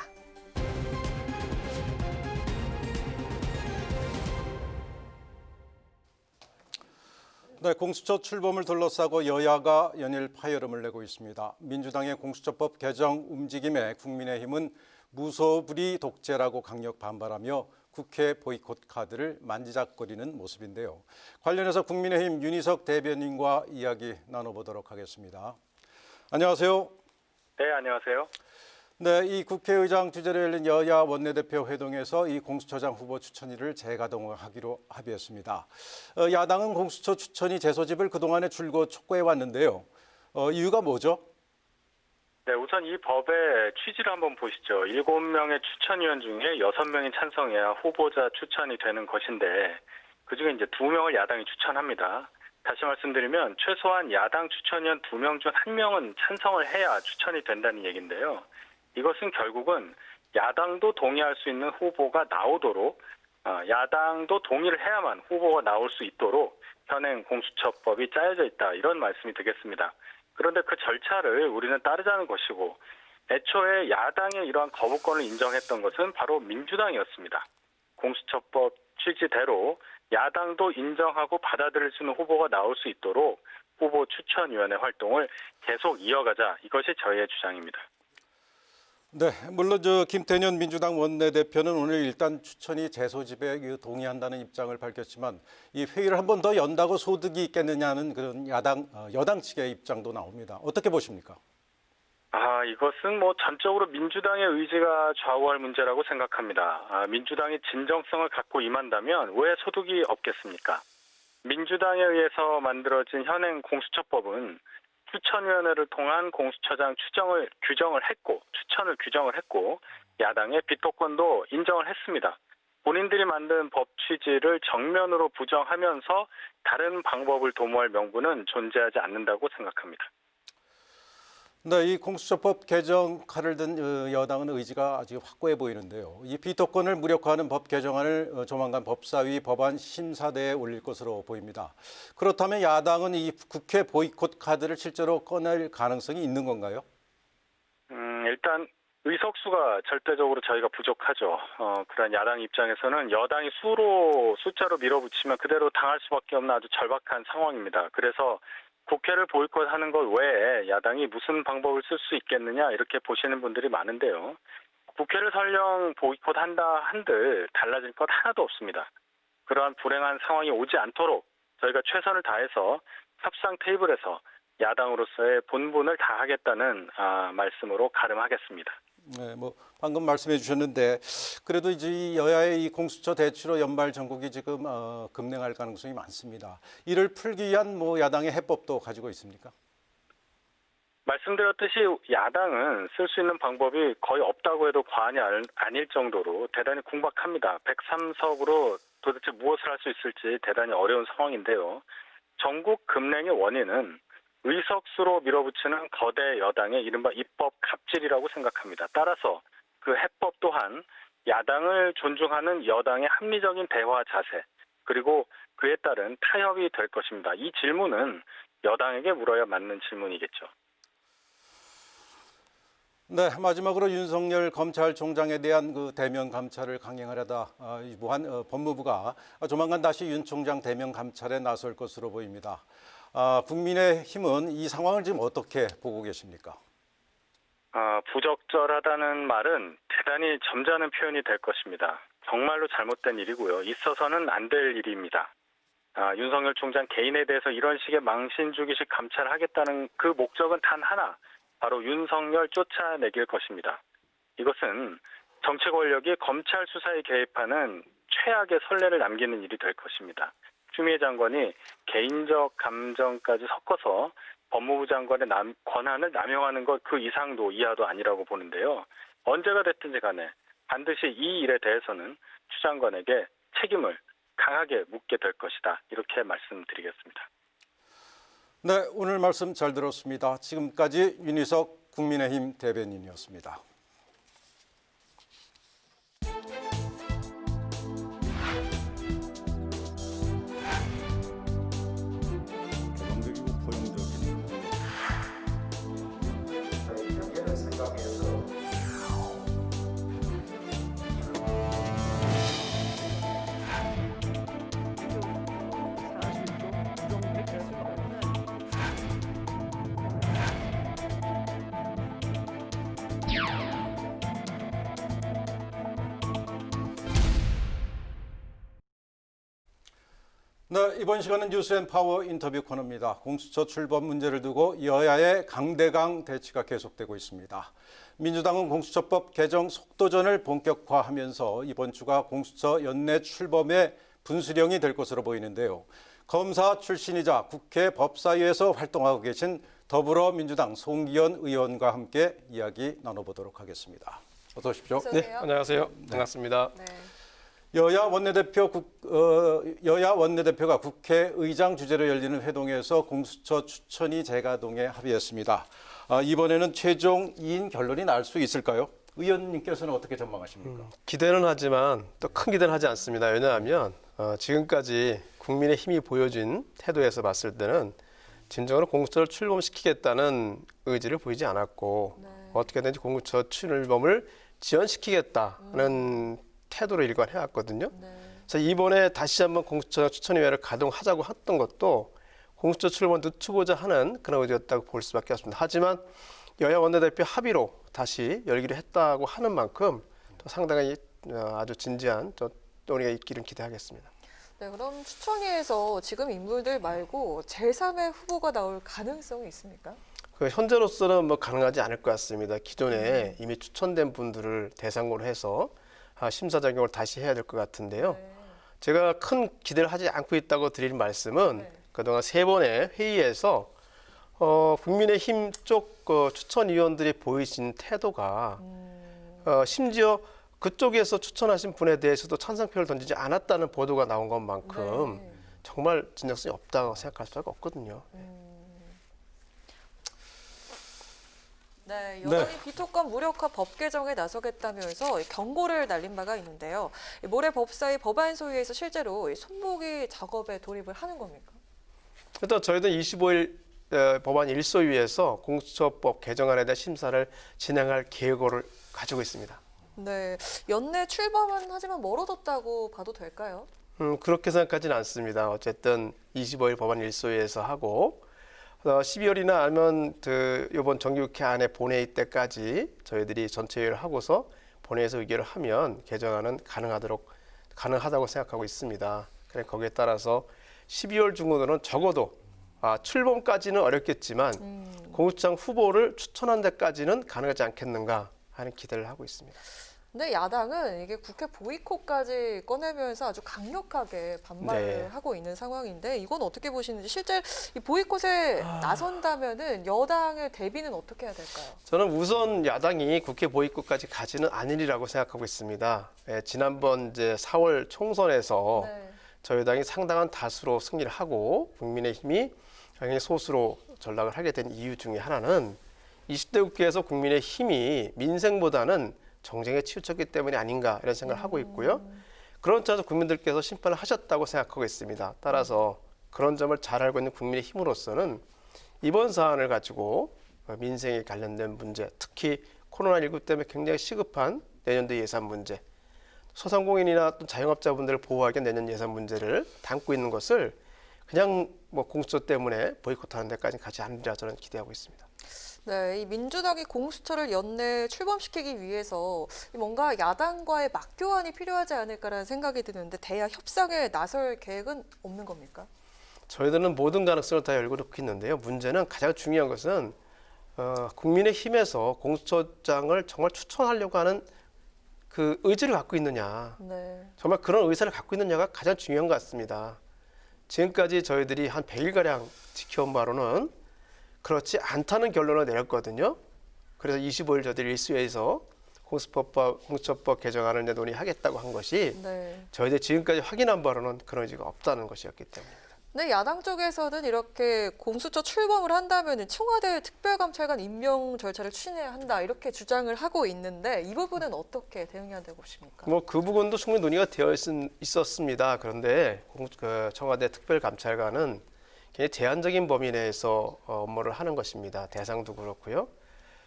네, 공수처 출범을 둘러싸고 여야가 연일 파열음을 내고 있습니다. 민주당의 공수처법 개정 움직임에 국민의힘은 무소불위 독재라고 강력 반발하며 국회 보이콧 카드를 만지작거리는 모습인데요. 관련해서 국민의힘 윤희석 대변인과 이야기 나눠보도록 하겠습니다. 안녕하세요. 네, 안녕하세요. 네, 이 국회의장 주재로 열린 여야 원내대표 회동에서 이 공수처장 후보 추천일을 재가동하기로 합의했습니다. 야당은 공수처 추천위 재소집을 그동안에 줄곧 촉구해 왔는데요. 이유가 뭐죠? 네, 우선 이 법의 취지를 한번 보시죠. 7명의 추천위원 중에 6명이 찬성해야 후보자 추천이 되는 것인데 그중에 이제 2명을 야당이 추천합니다. 다시 말씀드리면 최소한 야당 추천위원 2명 중 1명은 찬성을 해야 추천이 된다는 얘기인데요. 이것은 결국은 야당도 동의할 수 있는 후보가 나오도록 야당도 동의를 해야만 후보가 나올 수 있도록 현행 공수처법이 짜여져 있다. 이런 말씀이 되겠습니다. 그런데 그 절차를 우리는 따르자는 것이고 애초에 야당의 이러한 거부권을 인정했던 것은 바로 민주당이었습니다. 공수처법 취지대로 야당도 인정하고 받아들일 수 있는 후보가 나올 수 있도록 후보 추천위원회 활동을 계속 이어가자. 이것이 저희의 주장입니다. 네, 물론 김태년 민주당 원내대표는 오늘 일단 추천이 재소집에 동의한다는 입장을 밝혔지만 이 회의를 한 번 더 연다고 소득이 있겠느냐는 그런 여당 측의 입장도 나옵니다. 어떻게 보십니까? 이것은 전적으로 민주당의 의지가 좌우할 문제라고 생각합니다. 민주당이 진정성을 갖고 임한다면 왜 소득이 없겠습니까? 민주당에 의해서 만들어진 현행 공수처법은 추천위원회를 통한 공수처장 추천을 규정을 했고 야당의 비토권도 인정을 했습니다. 본인들이 만든 법 취지를 정면으로 부정하면서 다른 방법을 도모할 명분은 존재하지 않는다고 생각합니다. 네, 이 공수처법 개정 칼을 든 여당은 의지가 아주 확고해 보이는데요. 이 비토권을 무력화하는 법 개정안을 조만간 법사위 법안 심사대에 올릴 것으로 보입니다. 그렇다면 야당은 이 국회 보이콧 카드를 실제로 꺼낼 가능성이 있는 건가요? 일단 의석수가 절대적으로 저희가 부족하죠. 그런 야당 입장에서는 여당이 숫자로 밀어붙이면 그대로 당할 수밖에 없는 아주 절박한 상황입니다. 그래서 국회를 보이콧하는 것 외에 야당이 무슨 방법을 쓸 수 있겠느냐 이렇게 보시는 분들이 많은데요. 국회를 설령 보이콧한다 한들 달라질 것 하나도 없습니다. 그러한 불행한 상황이 오지 않도록 저희가 최선을 다해서 협상 테이블에서 야당으로서의 본분을 다하겠다는 말씀으로 가름하겠습니다. 네, 방금 말씀해 주셨는데 그래도 이제 여야의 이 공수처 대치로 연말 전국이 지금 급냉할 가능성이 많습니다. 이를 풀기 위한 야당의 해법도 가지고 있습니까? 말씀드렸듯이 야당은 쓸 수 있는 방법이 거의 없다고 해도 과언이 아닐 정도로 대단히 궁박합니다. 103석으로 도대체 무엇을 할 수 있을지 대단히 어려운 상황인데요. 전국 급냉의 원인은 의석수로 밀어붙이는 거대 여당의 이른바 입법 갑질이라고 생각합니다. 따라서 그 해법 또한 야당을 존중하는 여당의 합리적인 대화 자세 그리고 그에 따른 타협이 될 것입니다. 이 질문은 여당에게 물어야 맞는 질문이겠죠. 네, 마지막으로 윤석열 검찰총장에 대한 그 대면 감찰을 강행하려다 유보한 법무부가 조만간 다시 윤 총장 대면 감찰에 나설 것으로 보입니다. 국민의힘은 이 상황을 지금 어떻게 보고 계십니까? 부적절하다는 말은 대단히 점잖은 표현이 될 것입니다. 정말로 잘못된 일이고요. 있어서는 안 될 일입니다. 윤석열 총장 개인에 대해서 이런 식의 망신주기식 감찰을 하겠다는 그 목적은 단 하나, 바로 윤석열 쫓아내길 것입니다. 이것은 정치 권력이 검찰 수사에 개입하는 최악의 선례를 남기는 일이 될 것입니다. 추미애 장관이 개인적 감정까지 섞어서 법무부 장관의 권한을 남용하는 것 그 이상도 이하도 아니라고 보는데요. 언제가 됐든지 간에 반드시 이 일에 대해서는 추 장관에게 책임을 강하게 묻게 될 것이다. 이렇게 말씀드리겠습니다. 네, 오늘 말씀 잘 들었습니다. 지금까지 윤희석 국민의힘 대변인이었습니다. 네, 이번 시간은 뉴스앤파워 인터뷰 코너입니다. 공수처 출범 문제를 두고 여야의 강대강 대치가 계속되고 있습니다. 민주당은 공수처법 개정 속도전을 본격화하면서 이번 주가 공수처 연내 출범의 분수령이 될 것으로 보이는데요. 검사 출신이자 국회 법사위에서 활동하고 계신 더불어민주당 송기현 의원과 함께 이야기 나눠보도록 하겠습니다. 어서 오십시오. 네, 안녕하세요. 반갑습니다. 네. 여야 원내대표가 국회의장 주재로 열리는 회동에서 공수처 추천위 재가동에 합의했습니다. 이번에는 최종 2인 결론이 날 수 있을까요? 의원님께서는 어떻게 전망하십니까? 기대는 하지만 또 큰 기대는 하지 않습니다. 왜냐하면 지금까지 국민의힘이 보여준 태도에서 봤을 때는 진정으로 공수처를 출범시키겠다는 의지를 보이지 않았고 어떻게든지 공수처 출범을 지연시키겠다는 태도로 일관해왔거든요. 그래서 이번에 다시 한번 공수처 추천위원회를 가동하자고 했던 것도 공수처 출범을 늦추고자 하는 그런 의지였다고 볼 수밖에 없습니다. 하지만 여야 원내대표 합의로 다시 열기로 했다고 하는 만큼 또 상당히 아주 진지한 논의가 있기를 기대하겠습니다. 네, 그럼 추천위에서 지금 인물들 말고 제3의 후보가 나올 가능성이 있습니까? 현재로서는 가능하지 않을 것 같습니다. 기존에 이미 추천된 분들을 대상으로 해서 심사작용을 다시 해야 될 것 같은데요. 제가 큰 기대를 하지 않고 있다고 드릴 말씀은 그동안 3번의 회의에서 국민의힘 쪽 추천위원들이 보이신 태도가 심지어 그쪽에서 추천하신 분에 대해서도 찬성표를 던지지 않았다는 보도가 나온 것만큼 정말 진정성이 없다고 생각할 수밖에 없거든요. 네, 여당이 비토권 무력화 법 개정에 나서겠다면서 경고를 날린 바가 있는데요. 모레 법사위 법안 소위에서 실제로 손목이 작업에 돌입을 하는 겁니까? 일단 저희는 25일 법안 1소위에서 공수처법 개정안에 대한 심사를 진행할 계획을 가지고 있습니다. 네, 연내 출범은 하지만 멀어졌다고 봐도 될까요? 그렇게 생각하지는 않습니다. 어쨌든 25일 법안 1소위에서 하고 12월이나 아니면 이번 정기국회 안에 본회의 때까지 저희들이 전체회의를 하고서 본회의에서 의결을 하면 개정안은 가능하다고 생각하고 있습니다. 그래 거기에 따라서 12월 중으로는 적어도 출범까지는 어렵겠지만 공수처장 후보를 추천한 데까지는 가능하지 않겠는가 하는 기대를 하고 있습니다. 근데 야당은 이게 국회 보이콧까지 꺼내면서 아주 강력하게 반발을 하고 있는 상황인데 이건 어떻게 보시는지 실제 이 보이콧에 나선다면은 여당의 대비는 어떻게 해야 될까요? 저는 우선 야당이 국회 보이콧까지 가지는 않으리라고 생각하고 있습니다. 지난번 이제 4월 총선에서 저희 당이 상당한 다수로 승리를 하고 국민의힘이 당연히 소수로 전락을 하게 된 이유 중에 하나는 20대 국회에서 국민의힘이 민생보다는 정쟁에 치우쳤기 때문이 아닌가 이런 생각을 하고 있고요. 그런 점에서 국민들께서 심판을 하셨다고 생각하고 있습니다. 따라서 그런 점을 잘 알고 있는 국민의힘으로서는 이번 사안을 가지고 민생에 관련된 문제, 특히 코로나19 때문에 굉장히 시급한 내년도 예산 문제, 소상공인이나 또 자영업자분들을 보호하기 위한 내년 예산 문제를 담고 있는 것을 그냥 공수처 때문에 보이콧하는 데까지 가지 않으리라 저는 기대하고 있습니다. 네, 이 민주당이 공수처를 연내 출범시키기 위해서 뭔가 야당과의 맞교환이 필요하지 않을까라는 생각이 드는데 대야 협상에 나설 계획은 없는 겁니까? 저희들은 모든 가능성을 다 열고 놓고 있는데요. 문제는 가장 중요한 것은 국민의힘에서 공수처장을 정말 추천하려고 하는 그 의지를 갖고 있느냐, 네. 정말 그런 의사를 갖고 있느냐가 가장 중요한 것 같습니다. 지금까지 저희들이 한 100일가량 지켜온 바로는 그렇지 않다는 결론을 내렸거든요. 그래서 25일 저희들이 일수회에서 공수처법 개정안을 논의하겠다고 한 것이 네. 저희들이 지금까지 확인한 바로는 그런 의지가 없다는 것이었기 때문입니다. 네, 야당 쪽에서는 이렇게 공수처 출범을 한다면 청와대 특별감찰관 임명 절차를 추진해야 한다 이렇게 주장을 하고 있는데 이 부분은 어떻게 대응해야 되고 보십니까? 뭐 그 부분도 충분히 논의가 되어 있었습니다. 그런데 청와대 특별감찰관은 굉장히 제한적인 범위 내에서 업무를 하는 것입니다. 대상도 그렇고요.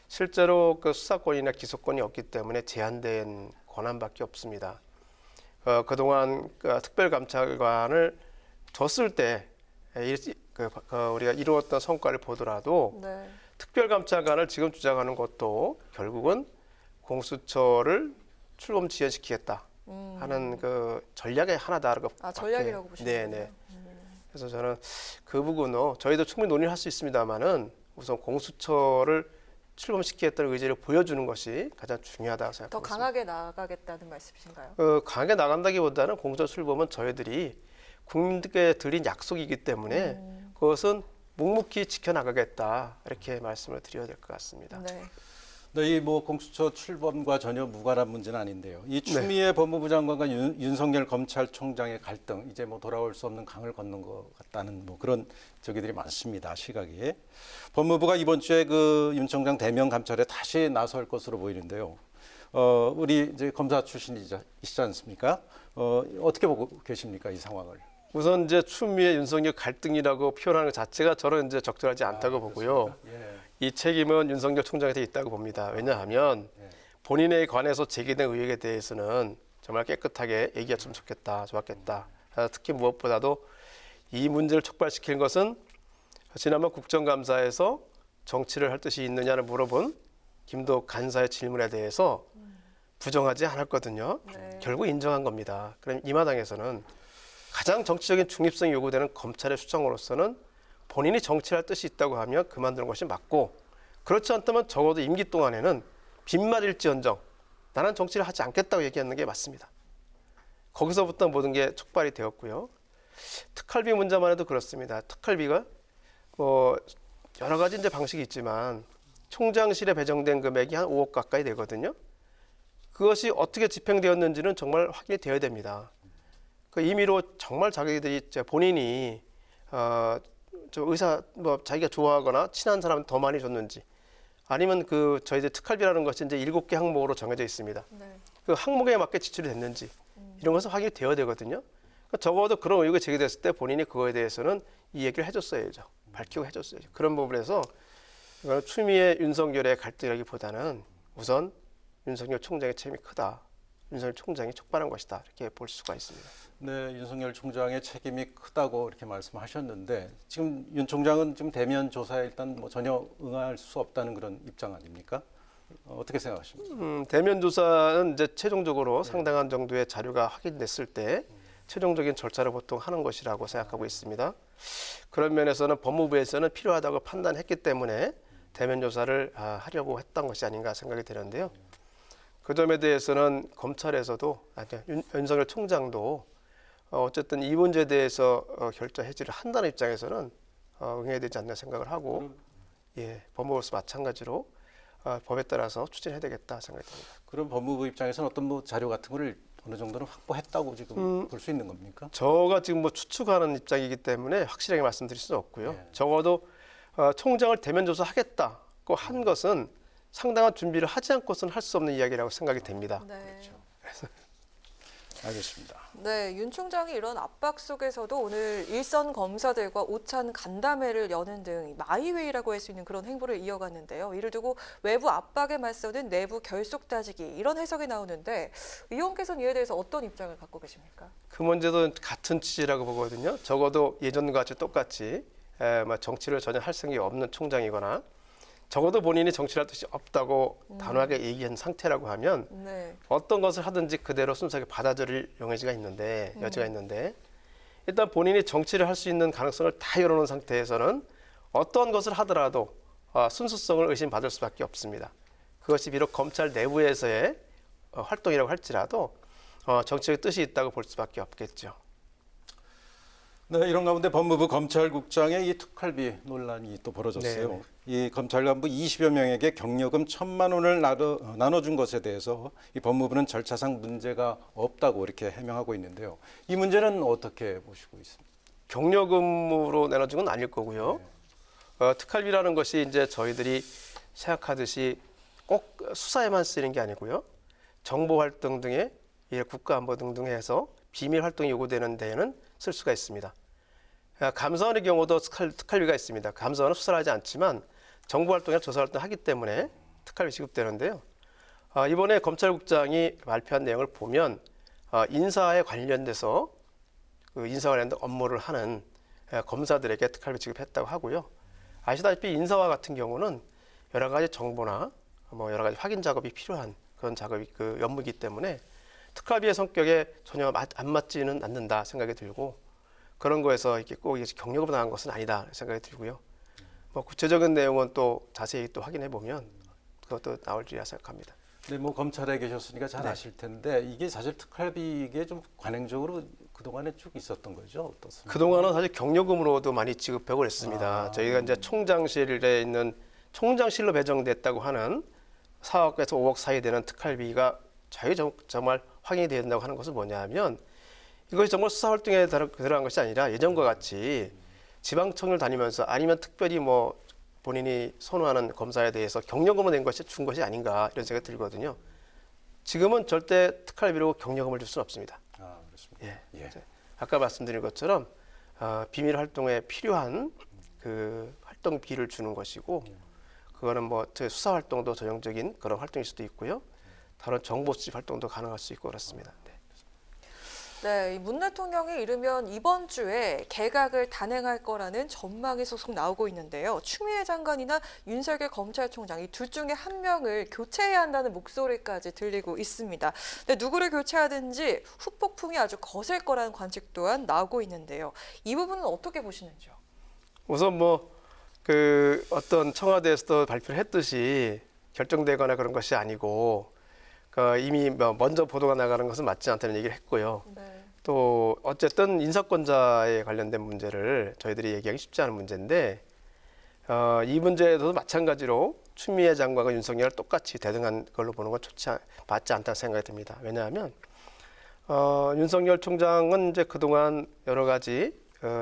실제로 그 수사권이나 기소권이 없기 때문에 제한된 권한밖에 없습니다. 그동안 그 특별감찰관을 줬을 때 우리가 이루었던 성과를 보더라도 네. 특별감찰관을 지금 주장하는 것도 결국은 공수처를 출범 지연시키겠다 하는 그 전략의 하나다라고. 전략이라고 보시는군요. 네네. 그래서 저는 그 부분은 저희도 충분히 논의를 할 수 있습니다만은 우선 공수처를 출범시키겠다는 의지를 보여주는 것이 가장 중요하다고 생각합니다. 더 강하게 나아가겠다는 말씀이신가요? 강하게 나간다기보다는 공수처 출범은 저희들이 국민들께 드린 약속이기 때문에 그것은 묵묵히 지켜나가겠다 이렇게 말씀을 드려야 될 것 같습니다. 네. 이 뭐 공수처 출범과 전혀 무관한 문제는 아닌데요. 이 추미애 법무부 장관과 윤석열 검찰총장의 갈등 이제 뭐 돌아올 수 없는 강을 건넌 것 같다는 뭐 그런 저기들이 많습니다. 시각이. 법무부가 이번 주에 그 윤 총장 대면 감찰에 다시 나설 것으로 보이는데요. 우리 이제 검사 출신이시지 않습니까? 어떻게 보고 계십니까 이 상황을? 우선 이제 추미애 윤석열 갈등이라고 표현하는 것 자체가 저는 이제 적절하지 않다고 보고요. 예. 이 책임은 윤석열 총장한테 있다고 봅니다. 왜냐하면 본인에 관해서 제기된 의혹에 대해서는 정말 깨끗하게 얘기했으면 좋았겠다. 특히 무엇보다도 이 문제를 촉발시킨 것은 지난번 국정감사에서 정치를 할 뜻이 있느냐를 물어본 김도 간사의 질문에 대해서 부정하지 않았거든요. 네. 결국 인정한 겁니다. 그럼 이 마당에서는 가장 정치적인 중립성이 요구되는 검찰의 수장으로서는 본인이 정치할 뜻이 있다고 하면 그만두는 것이 맞고, 그렇지 않다면 적어도 임기 동안에는 빈말일지언정 나는 정치를 하지 않겠다고 얘기하는 게 맞습니다. 거기서부터 모든 게 촉발이 되었고요. 특활비 문제만 해도 그렇습니다. 특활비가 뭐 여러 가지 이제 방식이 있지만 총장실에 배정된 금액이 한 5억 가까이 되거든요. 그것이 어떻게 집행되었는지는 정말 확인이 되어야 됩니다. 그 임의로 정말 자기들이 본인이 저 의사 뭐 자기가 좋아하거나 친한 사람한테 더 많이 줬는지, 아니면 그 저희들 특활비라는 것이 이제 7개 항목으로 정해져 있습니다. 네. 그 항목에 맞게 지출이 됐는지 이런 것은 확인이 되어야 되거든요. 그러니까 적어도 그런 의혹이 제기됐을 때 본인이 그거에 대해서는 이 얘기를 해줬어야죠. 밝히고 해줬어야죠. 그런 부분에서 이거는 추미애 윤석열의 갈등이라기보다는 우선 윤석열 총장의 책임이 크다. 윤석열 총장이 촉발한 것이다. 이렇게 볼 수가 있습니다. 네, 윤석열 총장의 책임이 크다고 이렇게 말씀하셨는데 지금 윤 총장은 지금 대면 조사에 일단 뭐 전혀 응할 수 없다는 그런 입장 아닙니까? 어떻게 생각하십니까? 대면 조사는 이제 최종적으로 상당한 정도의 자료가 확인됐을 때 최종적인 절차를 보통 하는 것이라고 생각하고 있습니다. 그런 면에서는 법무부에서는 필요하다고 판단했기 때문에 대면 조사를 하려고 했던 것이 아닌가 생각이 되는데요. 그 점에 대해서는 검찰에서도 윤석열 총장도 어쨌든 이 문제에 대해서 결자 해지를 한다는 입장에서는 응해야 되지 않나 생각을 하고, 법무부로서 마찬가지로 법에 따라서 추진해야 되겠다 생각이 듭니다. 그럼 법무부 입장에서는 어떤 뭐 자료 같은 거를 어느 정도는 확보했다고 지금 볼 수 있는 겁니까? 저가 지금 뭐 추측하는 입장이기 때문에 확실하게 말씀드릴 수는 없고요. 적어도 총장을 대면 조사하겠다고 한 것은 상당한 준비를 하지 않고서는 할 수 없는 이야기라고 생각이 됩니다. 네. 그렇죠. 알겠습니다. 네, 윤 총장이 이런 압박 속에서도 오늘 일선 검사들과 오찬 간담회를 여는 등 마이웨이라고 할 수 있는 그런 행보를 이어갔는데요. 이를 두고 외부 압박에 맞서는 내부 결속 따지기 이런 해석이 나오는데 의원께서는 이에 대해서 어떤 입장을 갖고 계십니까? 그 문제도 같은 취지라고 보거든요. 적어도 예전과 같이 똑같이 정치를 전혀 할 생각이 없는 총장이거나 적어도 본인이 정치를 할 뜻이 없다고 단호하게 얘기한 상태라고 하면 어떤 것을 하든지 그대로 순수하게 받아들일 여지가 있는데 일단 본인이 정치를 할 수 있는 가능성을 다 열어놓은 상태에서는 어떤 것을 하더라도 순수성을 의심받을 수밖에 없습니다. 그것이 비록 검찰 내부에서의 활동이라고 할지라도 정치적인 뜻이 있다고 볼 수밖에 없겠죠. 네, 이런 가운데 법무부 검찰국장의 이 특활비 논란이 또 벌어졌어요. 네네. 이 검찰 간부 20여 명에게 경력금 1,000만 원을 나눠준 것에 대해서 이 법무부는 절차상 문제가 없다고 이렇게 해명하고 있는데요. 이 문제는 어떻게 보시고 있습니까? 경력금으로 나눠준 건 아닐 거고요. 특활비라는 것이 이제 저희들이 생각하듯이 꼭 수사에만 쓰이는 게 아니고요. 정보 활동 등의 국가안보 등등 해서 비밀 활동이 요구되는 데에는 쓸 수가 있습니다. 감사원의 경우도 특활비가 있습니다. 감사원은 수사를 하지 않지만 정보 활동이나 조사 활동을 하기 때문에 특활비 지급되는데요. 이번에 검찰국장이 발표한 내용을 보면 인사에 관련돼서 그 인사 관련된 업무를 하는 검사들에게 특활비 지급했다고 하고요. 아시다시피 인사와 같은 경우는 여러 가지 정보나 뭐 여러 가지 확인 작업이 필요한 그런 작업이 그 업무이기 때문에 특활비의 성격에 전혀 안 맞지는 않는다 생각이 들고 그런 거에서 이렇게 꼭 경력으로 나간 것은 아니다 생각이 들고요. 뭐 구체적인 내용은 또 자세히 또 확인해 보면 그것도 나올리라 생각합니다. 네, 뭐 검찰에 계셨으니까 잘 아실 텐데 이게 사실 특활비 이게 좀 관행적으로 그동안에 쭉 있었던 거죠? 어떻습니까? 그동안은 사실 경력금으로도 많이 지급하고 있습니다. 저희가 이제 총장실에 있는 총장실로 배정됐다고 하는 4억에서 5억 사이 되는 특활비가 정말 확인이 된다고 하는 것은 뭐냐면 이것이 정말 수사 활동에 들어간 것이 아니라 예전과 같이 지방청을 다니면서 아니면 특별히 뭐 본인이 선호하는 검사에 대해서 경력금을 낸 것이 준 것이 아닌가 이런 생각이 들거든요. 지금은 절대 특활비로 경력금을 줄 수는 없습니다. 아, 그렇습니다. 예. 아까 말씀드린 것처럼 비밀 활동에 필요한 그 활동비를 주는 것이고 그거는 뭐 수사 활동도 전형적인 그런 활동일 수도 있고요. 다른 정보 수집 활동도 가능할 수 있고 그렇습니다. 네, 이 문 대통령이 이르면 이번 주에 개각을 단행할 거라는 전망이 속속 나오고 있는데요. 추미애 장관이나 윤석열 검찰총장 이 둘 중에 한 명을 교체해야 한다는 목소리까지 들리고 있습니다. 근데 누구를 교체하든지 후폭풍이 아주 거셀 거라는 관측 또한 나오고 있는데요. 이 부분은 어떻게 보시는지요? 우선 뭐 그 어떤 청와대에서도 발표를 했듯이 결정되거나 그런 것이 아니고 이미 먼저 보도가 나가는 것은 맞지 않다는 얘기를 했고요. 네. 또 어쨌든 인사권자에 관련된 문제를 저희들이 얘기하기 쉽지 않은 문제인데 이 문제에도 마찬가지로 추미애 장관과 윤석열을 똑같이 대등한 걸로 보는 건 맞지 않다고 생각이 듭니다. 왜냐하면 윤석열 총장은 이제 그동안 여러 가지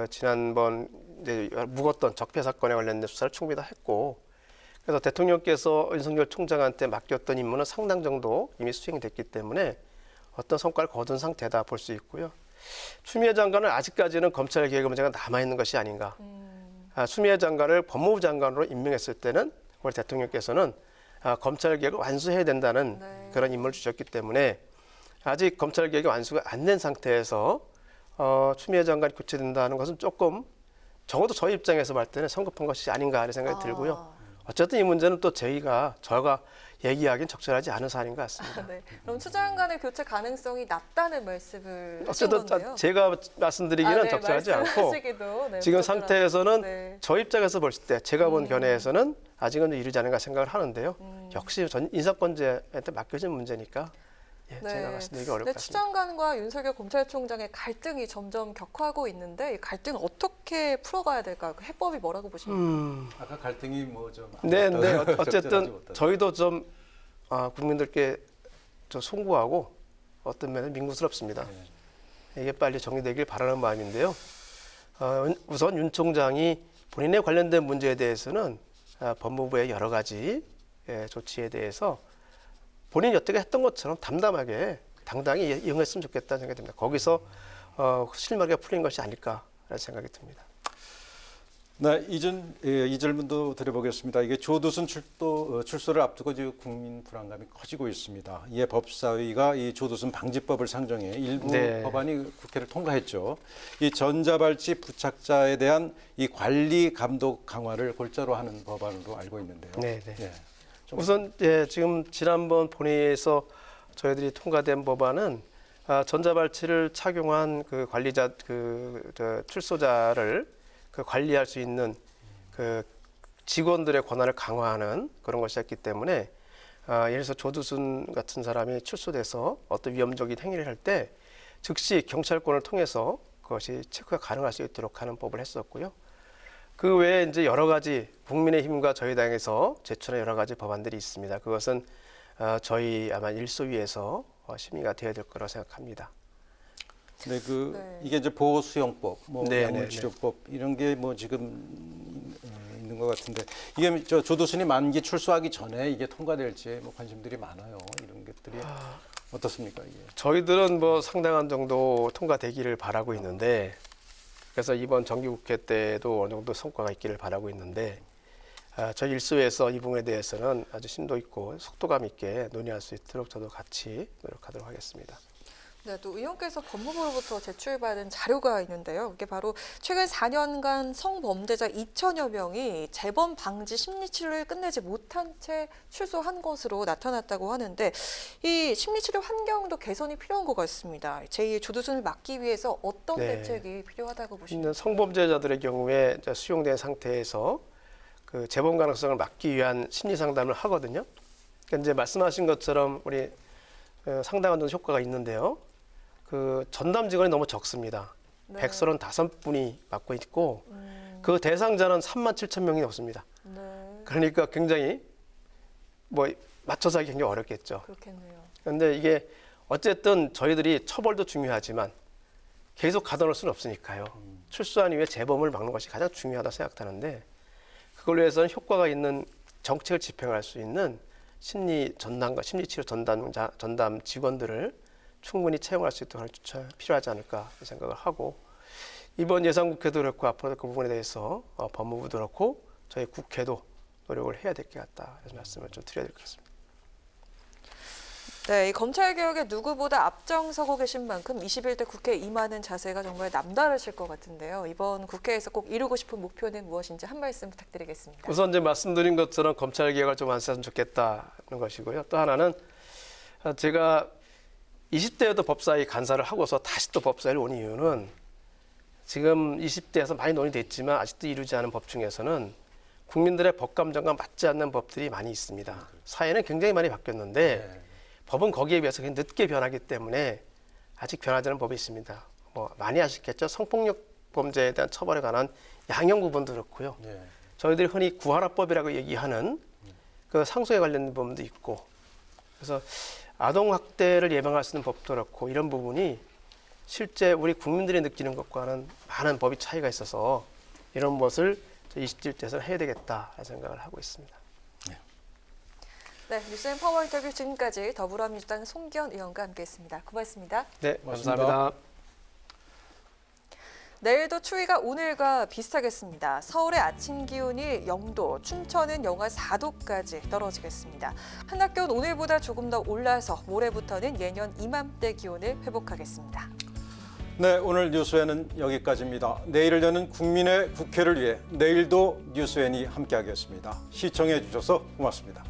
지난번 이제 묵었던 적폐 사건에 관련된 수사를 충분히 다 했고 그래서 대통령께서 윤석열 총장한테 맡겼던 임무는 상당 정도 이미 수행됐기 때문에 어떤 성과를 거둔 상태다 볼 수 있고요. 추미애 장관은 아직까지는 검찰개혁 문제가 남아있는 것이 아닌가. 추미애 장관을 법무부 장관으로 임명했을 때는 우리 대통령께서는 검찰개혁을 완수해야 된다는 그런 임무를 주셨기 때문에 아직 검찰개혁이 완수가 안 된 상태에서 추미애 장관이 교체된다는 것은 조금 적어도 저희 입장에서 볼 때는 성급한 것이 아닌가 하는 생각이 들고요. 어쨌든 이 문제는 또 저가 얘기하기는 적절하지 않은 사안인 것 같습니다. 네. 그럼 추 장관의 교체 가능성이 낮다는 말씀을 하신 어쨌든 건데요. 제가 말씀드리기는 적절하지 않고 지금 상태에서는 저 입장에서 볼 때 제가 본 견해에서는 아직은 이르지 않은가 생각을 하는데요. 역시 인사권자한테 맡겨진 문제니까 제가 말씀드리기 어려울 것 같습니다. 추 장관과 윤석열 검찰총장의 갈등이 점점 격화하고 있는데 이 갈등 어떻게 풀어가야 될까요? 그 해법이 뭐라고 보십니까? 아까 갈등이 뭐 좀 네. 어쨌든 저희도 좀 국민들께 좀 송구하고 어떤 면은 민구스럽습니다. 이게 빨리 정리되길 바라는 마음인데요. 우선 윤 총장이 본인에 관련된 문제에 대해서는 법무부의 여러 가지 조치에 대해서 본인이 여태까지 했던 것처럼 담담하게 당당히 이응했으면 좋겠다는 생각이 듭니다. 거기서 실마리가 풀린 것이 아닐까라는 생각이 듭니다. 네, 이 질문도 드려보겠습니다. 이게 조두순 출소를 앞두고 지금 국민 불안감이 커지고 있습니다. 이에 법사위가 이 조두순 방지법을 상정해 일부 법안이 국회를 통과했죠. 이 전자발찌 부착자에 대한 이 관리 감독 강화를 골자로 하는 법안으로 알고 있는데요. 네. 우선 지금 지난번 본회의에서 저희들이 통과된 법안은 전자발찌를 착용한 그 관리자 출소자를 관리할 수 있는 그 직원들의 권한을 강화하는 그런 것이었기 때문에 예를 들어서 조두순 같은 사람이 출소돼서 어떤 위험적인 행위를 할 때 즉시 경찰권을 통해서 그것이 체크가 가능할 수 있도록 하는 법을 했었고요. 그 외에 이제 여러 가지 국민의힘과 저희 당에서 제출한 여러 가지 법안들이 있습니다. 그것은 저희 아마 일소위에서 심의가 되어야 될 거라고 생각합니다. 네, 이게 이제 보호수용법, 뭐 네, 약물치료법 이런 게 뭐 지금 있는 것 같은데 이게 조두순이 만기 출소하기 전에 이게 통과될지 뭐 관심들이 많아요. 이런 것들이 어떻습니까? 이게? 저희들은 뭐 상당한 정도 통과되기를 바라고 있는데 그래서 이번 정기국회 때도 어느 정도 성과가 있기를 바라고 있는데 저희 일소에서 이 부분에 대해서는 아주 심도 있고 속도감 있게 논의할 수 있도록 저도 같이 노력하도록 하겠습니다. 네, 또 의원께서 법무부로부터 제출받은 자료가 있는데요. 이게 바로 최근 4년간 성범죄자 2천여 명이 재범 방지 심리치료를 끝내지 못한 채 출소한 것으로 나타났다고 하는데 이 심리치료 환경도 개선이 필요한 것 같습니다. 제2의 조두순을 막기 위해서 어떤 대책이 필요하다고 보십니까? 성범죄자들의 경우에 수용된 상태에서 그 재범 가능성을 막기 위한 심리 상담을 하거든요. 그러니까 이제 말씀하신 것처럼 우리 상당한 정도 효과가 있는데요. 그 전담 직원이 너무 적습니다. 135분이 맡고 있고 그 대상자는 37,000명이 넘습니다. 그러니까 굉장히 뭐 맞춰서 하기 굉장히 어렵겠죠. 그렇겠네요. 그런데 이게 어쨌든 저희들이 처벌도 중요하지만 계속 가둬놓을 수는 없으니까요. 출소한 이후에 재범을 막는 것이 가장 중요하다고 생각하는데 그걸 위해서는 효과가 있는 정책을 집행할 수 있는 심리 전담과 심리치료 전담 직원들을 충분히 채용할 수 있도록 하는 추천이 필요하지 않을까 생각을 하고 이번 예산국회도 그렇고 앞으로도 그 부분에 대해서 법무부도 그렇고 저희 국회도 노력을 해야 될 것 같다. 그래서 말씀을 좀 드려야 될 것 같습니다. 네, 이 검찰개혁에 누구보다 앞장서고 계신 만큼 21대 국회에 임하는 자세가 정말 남다르실 것 같은데요. 이번 국회에서 꼭 이루고 싶은 목표는 무엇인지 한 말씀 부탁드리겠습니다. 우선 이제 말씀드린 것처럼 검찰개혁을 좀 완수했으면 좋겠다는 것이고요. 또 하나는 제가 20대에도 법사위 간사를 하고서 다시 또 법사위를 온 이유는 지금 20대에서 많이 논의됐지만 아직도 이루지 않은 법 중에서는 국민들의 법감정과 맞지 않는 법들이 많이 있습니다. 사회는 굉장히 많이 바뀌었는데 법은 거기에 비해서 굉장히 늦게 변하기 때문에 아직 변하지 않은 법이 있습니다. 뭐 많이 아시겠죠? 성폭력 범죄에 대한 처벌에 관한 양형 부분도 그렇고요. 저희들이 흔히 구하라법이라고 얘기하는 그 상속에 관련된 부분도 있고 그래서 아동학대를 예방할 수 있는 법도 그렇고 이런 부분이 실제 우리 국민들이 느끼는 것과는 많은 법이 차이가 있어서 이런 것을 20대에서 해야 되겠다 생각을 하고 있습니다. 네, 뉴스앤 파워 인터뷰 지금까지 더불어민주당 송기현 의원과 함께했습니다. 고맙습니다. 네, 감사합니다. 내일도 추위가 오늘과 비슷하겠습니다. 서울의 아침 기온이 0도, 춘천은 영하 4도까지 떨어지겠습니다. 한낮 기온 오늘보다 조금 더 올라서 모레부터는 예년 이맘때 기온을 회복하겠습니다. 네, 오늘 뉴스엔은 여기까지입니다. 내일을 여는 국민의 국회를 위해 내일도 뉴스엔이 함께하겠습니다. 시청해 주셔서 고맙습니다.